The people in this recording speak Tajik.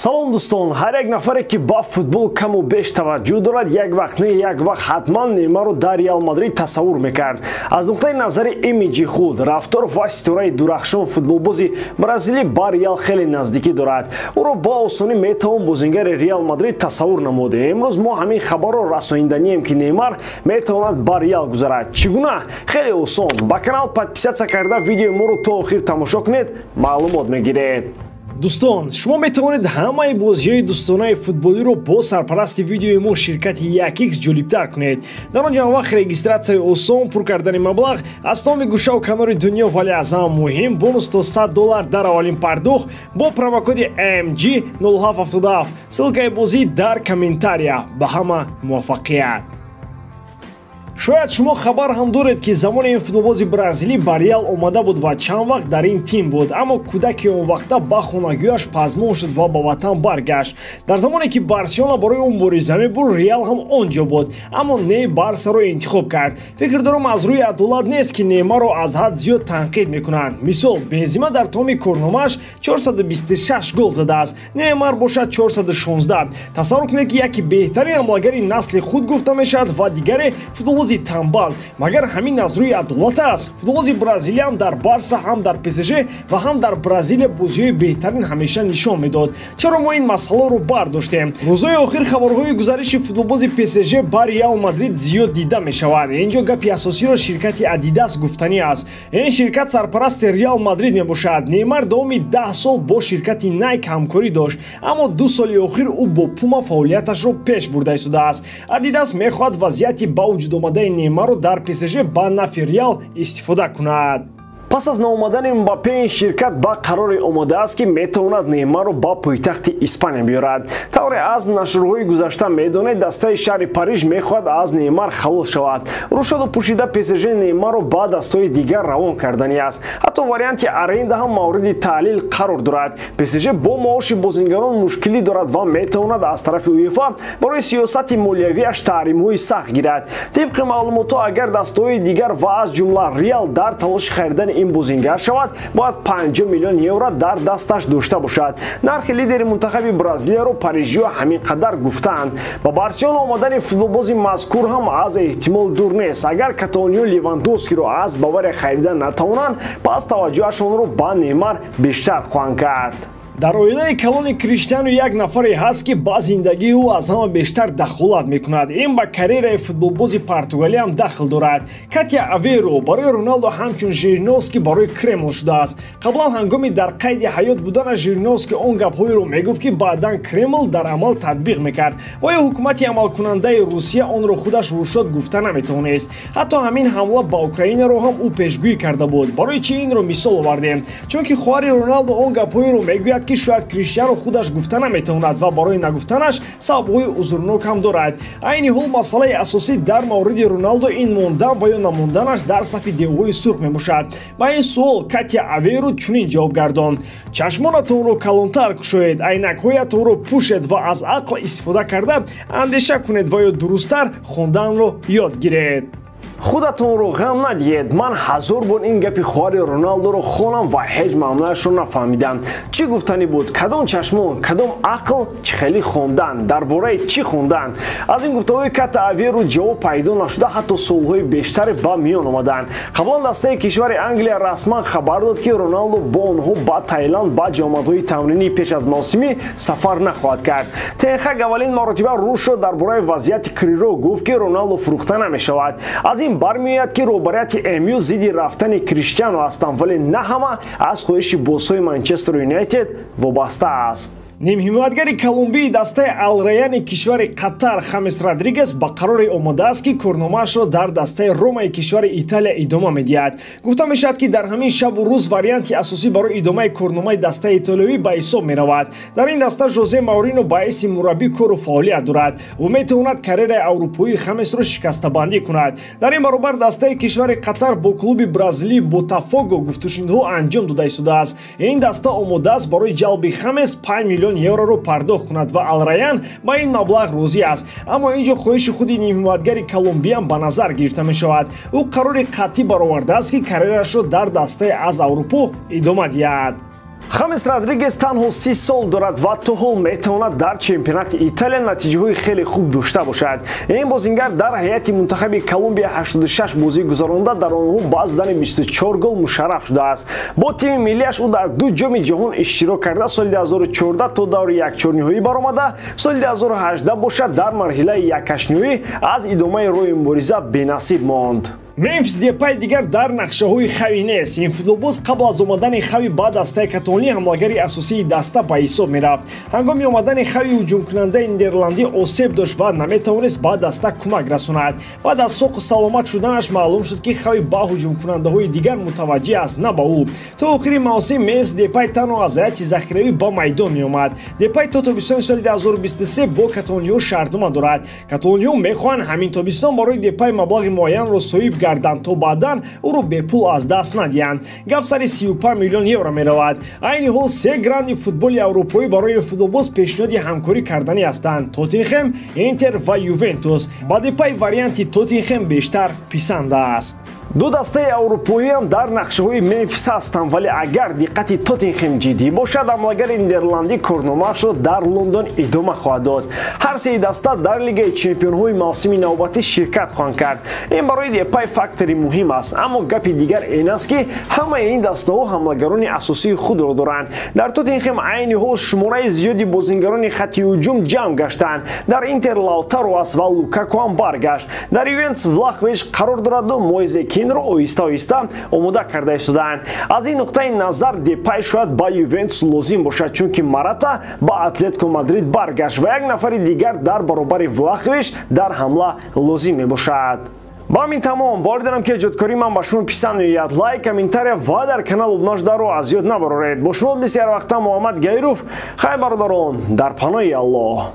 салом дӯстон, ҳар як нафаре ки ба футбол каму беш таваҷҷӯҳ дорад, як вақт не як вақт ҳатман Неймарро дар Реал Мадрид тасаввур мекард. Аз нуқтаи назари имиҷи худ, рафтор ва ситораи дурахшон футболбози бразилӣ ба Реал хеле наздикӣ дорад. Ӯро ба осонӣ метавон бозингари Реал Мадрид тасаввур намуд. Имрӯз мо ҳамин хабарро расониданием ки Неймар метавонад ба Реал гузарад. Чӣ гуна? Хеле осон. Ба канал подписатсия карда видеои моро то охир тамошо кунед, маълумот мегиред. Дӯстон, шумо метавонед ҳамаи бозиҳои дӯстонаи футболиро бо сарпарасти видеои мо ширкати 1x ҷолибтар кунед. Дар он ҷамъ вақт регистратсияи осон, пур кардани маблағ аз тамоми гӯшаву канори дунё, вале аз ҳама муҳим бонус то $100 дар аввалин пардохт бо промокоди AMG 0777. ссилкаи бозӣ дар комментария. Ба ҳама муваффақият. шояд шумо хабар ҳам доред ки замони ин футболбози бразилӣ ба Реал омада буд ва чанд вақт дар ин тим буд, аммо кӯдаки он вақта ба хонагиёяш пазмон шуд ва ба ватан баргашт. Дар замоне ки Барселона барои он мубориза мебурд, Реал ҳам он ҷо буд, аммо не Барсаро интихоб кард. фикр дорам аз рӯи адолат нест ки Неймарро аз ҳад зиёд танқид мекунанд. мисол, Бензима дар тамоми корномааш 426 гол задааст, Неймар бошад 416. тасаввур кунед ки яке беҳтарин ҳамлагари насли худ гуфта мешавад ва дигаре футболбози тамбал. Магар ҳамин аз рӯи адолат аст? Футболбози бразилия ҳам дар Барса, ҳам дар ПСЖ ва ҳам дар Бразилия бозиҳои беҳтарин ҳамеша нишон медод. чаро мо ин масъаларо бардоштем? рӯзҳои охир хабарҳои гузариши футболбози ПСЖ ба Реал Мадрид зиёд дида мешавад. инҷо гапи асосиро ширкати Адидас гуфтанӣ аст. ин ширкат сарпарасти Реал Мадрид мебошад. Неймар давоми 10 сол бо ширкати Nike ҳамкорӣ дошт, аммо 2 соли охир ӯ бо Puma фаъолияташро пеш бурда истодааст. Адидас мехоҳад вазъияти ба вуҷуд омадаи Неймарро дар ПСЖ ба нафи Реал истифода кунад. пас аз наомадани Мбаппе, ин ширкат ба қароре омадааст ки метавонад Неймарро ба пойтахти Испания биёрад. тавре аз нашрҳои гузашта медонед, дастаи шаҳри Париж мехоҳад аз Неймар халос шавад. рӯшаду пӯшида ПСЖ Неймарро ба дастаҳои дигар равон карданӣ аст. ҳатто варианти аренда ҳам мавриди таҳлил қарор дорад. ПСЖ бо маоши бозингарон мушкилӣ дорад ва метавонад аз тарафи УЕФА барои сиёсати молиявиаш таҳримҳои сахт гирад. тибқи маълумотҳо, агар дастаҳои дигар ва аз ҷумла Реал дар талоши харидани ин бозингар шавад, бояд 50 миллион евро дар дасташ дошта бошад. нархи лидери мунтахаби Бразилияро парижиҳо ҳамин қадар гуфтаанд. ба Барселона омадани футболбози мазкур ҳам аз эҳтимол дур нест. агар Каталониё Левандовскиро аз Бавария харида натавонанд, пас таваҷҷӯҳашонро ба Неймар бештар хоҳанд кард. дар оилаи калони Криштиану як нафаре ҳаст ки ба зиндагии ӯ аз ҳама бештар дахолат мекунад. ин ба карьераи футболбози Португалия ҳам дахл дорад. Катя Аверо барои Роналдо ҳамчун Жириновский барои Кремл шудааст. қаблан ҳангоми дар қайди ҳаёт будана Жириновский он гапҳоеро мегуфт ки баъдан Кремл дар амал татбиқ мекард. оя ҳукумати амалкунандаи Русия онро худаш рушод гуфта наметавонист? ҳатто ҳамин ҳамла ба Украинаро ҳам ӯ пешгӯӣ карда буд. барои чӣ инро мисол овардем? чунки хоҳари Роналдо он гапҳоеро мегӯяд ки шояд Криштиану худаш гуфта наметавонад ва барои нагуфтанаш сабабҳои узрнок ҳам дорад. айни ҳол масъалаи асосӣ дар мавриди Роналдо ин мондан ва ё намонданаш дар сафи девҳои сурх мебошад. ба ин суол Катя Аверо чунин ҷавоб гардонд: чашмонатонро калонтар кушоед, айнакҳоятонро пӯшед ва аз ақл истифода карда андеша кунед ва ё дурусттар хонданро ёд гиред. худатонро ғам надиҳед. ман ҳазор бор ин гапи хоҳари Роналдоро хонам ва ҳеҷ маъноашро нафаҳмидам. чӣ гуфтанӣ буд? кадом чашмон? кадом ақл? чӣ хеле хондан? дар бораи чӣ хондан? аз ин гуфтаҳои Ката Аверо ҷавоб пайдо нашуда, ҳатто суолҳои бештаре ба миён омаданд. қаблан дастаи кишвари Англия расман хабар дод ки Роналдо бо онҳо ба Таиланд ба ҷомадҳои тамринӣ пеш аз мавсимӣ сафар нахоҳад кард. Тенхаг аввалин маротиба рӯз шуд дар бораи вазъияти Криро гуфт ки Роналдо фурӯхта намешавад. аз ин бармеояд ки роҳбарияти МЮ зидди рафтани Криштиану ҳастанд, вале на ҳама аз хоҳиши босҳои Манчестер Юнайтед вобаста аст. нимҳимоятгари Колумбии дастаи Ал-Раяни кишвари Қатар Хамес Родригес ба қароре омадааст ки корномаашро дар дастаи Ромаи кишвари Италия идома медиҳад. гуфта мешавад ки дар ҳамин шабу рӯз варианти асосӣ барои идомаи корномаи дастаи итолиёвӣ ба ҳисоб меравад. дар ин даста Жозе Маурино ба ҳайси мураббӣ кору фаъолият дорад. ӯ метавонад карьераи аврупоии Хамесро шикастабандӣ кунад. дар ин баробар дастаи кишвари Қатар бо клуби бразилии Ботафого гуфтушунидҳо анҷом дода истодааст. ин даста омодааст барои ҷалби Хамес 5 миллион евроро пардохт кунад ва Ал-Раян ба ин маблағ розӣ аст. аммо инҷо хоҳиши худи нимҳимоятгари Колумбиян ба назар гирифта мешавад. ӯ қарори қатъӣ баровардааст ки карьерашро дар дастаи аз Аврупо идома диҳад. Хамис Родригес танҳо 30 сол дорад ва то ҳол метавонад дар чемпионати Италия натиҷаҳои хеле хуб дошта бошад. Ин бозингар дар ҳайати мунтахаби Колумбия 86 бозӣ гузаронда дар онҳо ба задани 24 гол мушарраф шудааст. Бо тими миллияш ӯ дар ду ҷоми ҷаҳон иштирок карда соли 2014 то даври якчорниҳоӣ баромада, соли 2018 бошад дар марҳилаи якашниҳоӣ аз идомаи роҳи мубориза бенасиб монд. Мемфис Депай дигар дар нақшаҳои хави нест. Ин футболбоз қабл аз омадани хави ба дастаи Каталония ҳамлагари асосии даста ба ҳисоб мерафт. Ҳангоми омадани хави ҳуҷумкунандаи нидерландӣ осеб дошт ва наметавонист ба даста кӯмак расонад. Баъд аз соқу саломат шуданаш маълум шуд ки хави ба ҳуҷумкунандаҳои дигар мутаваҷҷеҳ аст, на ба ӯ. То охири мавсим Мемфис Депай танҳо аз ҳайати захиравӣ ба майдон меомад. Депай то тобистони соли 2023 бо Каталониё шартнома дорад. Каталониё мехоҳанд ҳамин тобистон барои Депай маблағи муайянро соҳиб гарданд то баъдан ӯро бепул аз даст надиҳанд. Гап сари 35 миллион евро меравад. Айни ҳол се гранди футболи аврупоӣ барои ин футболбоз пешниҳоди ҳамкорӣ карданӣ ҳастанд: Тоттенхем, Интер ва Ювентус. Ба Депай варианти Тоттенхем бештар писанд аст. Ду дастаи аврупоиам дар нақшаҳои Мемфис ҳастанд, вале агар диққати Тоттенхем ҷиддӣ бошад, ҳамлагари нидерландӣ корномаашро дар Лондон идома хоҳад дод. Ҳар се даста дар Лигаи Чемпионҳои мавсими навбатӣ ширкат хоҳанд кард. Ин барои Депай фактори муҳим аст, аммо гапи дигар ин аст ки ҳамаи ин дастаҳо ҳамлагарони асосии худро доранд. Дар Тоттенхем айни ҳол шумораи зиёди бозингарони хатти ҳуҷум ҷамъ гаштанд. Дар Интер Лаутаро аст ва Лукаку ҳам баргашт. Дар Ювентус Влахович қарор дораду Моизе Кинро оҳиста-оҳиста омода карда истодаанд. Аз ин нуқтаи назар Депай шояд ба Ювентус лозим бошад, чунки Марата ба Атлетико Мадрид баргашт ва як нафари дигар дар баробари Влахович дар ҳамла лозим мебошад. Ба ҳамин тамом, бори дорам ки эҷодкории ман ба шумо писанд меояд. Лайк, комментария ва дар канал обнождаро аз ёд набароред. Бо шумо бисёр вақта Муҳаммад Гайров. Хай бародарон, дар паноҳи Аллоҳ.